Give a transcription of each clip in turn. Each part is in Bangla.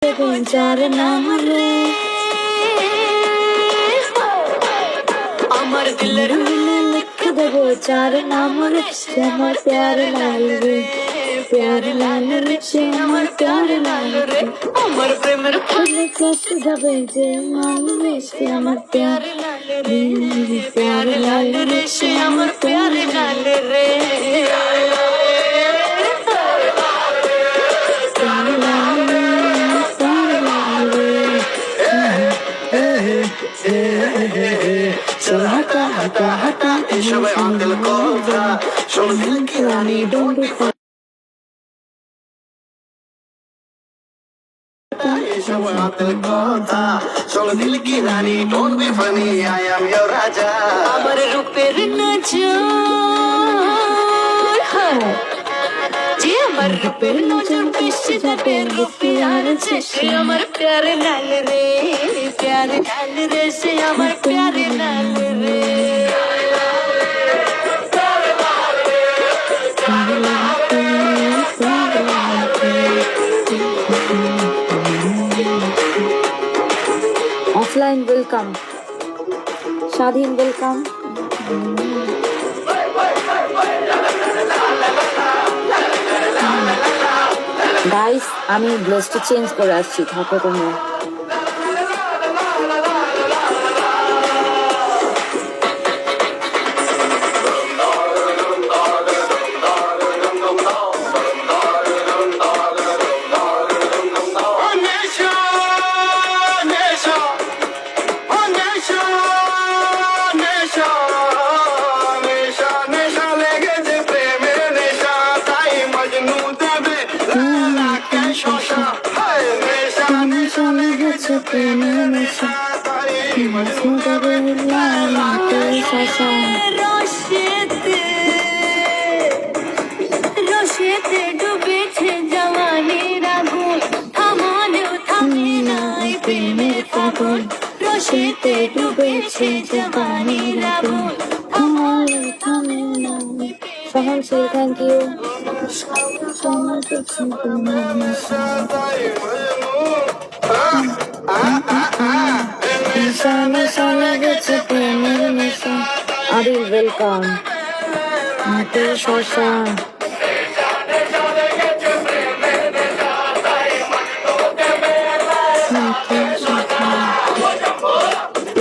দেবে যার নাম রে, আমার দিলের লিখ দেবো যার নাম রে, সে আমার প্যার লাল রে, প্যার লাল রে, সে আমার প্যার লাল রে, আমার প্রেমের ফুলে কেসে যাবে যে মান রে, সে আমার প্যার লাল রে, প্যার লাল রে, সে আমার প্যার লাল রে। সবাই আঙ্কেল কথা শোনো দিল কি রানী ডোন্ট বি সবাই আঙ্কেল কথা শোনো দিল কি রানী don't be funny I am your raja. আমার রূপের নজর, যে আমার রূপের নজর বেশি যাবে রূপে আর সে আমার প্যারে লাল রে, প্যারে লাল রে, সে আমার প্যারে লাল রে। অফলাইন ওয়েলকাম, স্বাধীন ওয়েলকাম। গাইস আমি ব্লেসটা চেঞ্জ করে আসছি, থাকো তোমরা। রসেতে ডুবেছে জওয়ানির আগুন, থামালেও থামে নাই প্রেমের ফাগুন, রসেতে ডুবেছে জওয়ানির আগুন, থামালেও থামে নাই। সহনশীল, থ্যাংক ইউ। আদিল ওয়েলকাম, শশা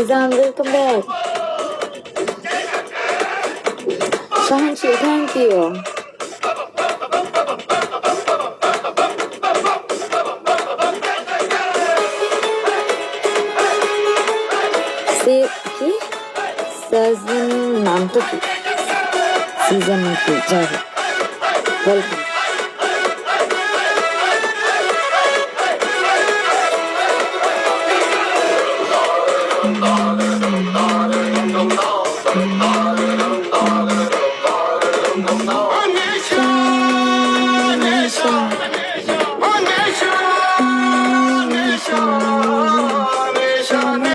ইজান ওয়েলকাম ব্যাক। সহনশীল, থ্যাংক ইউ। কি সিজন নামটা কি, সিজন নাকি যাই হোক, ওয়েলকাম।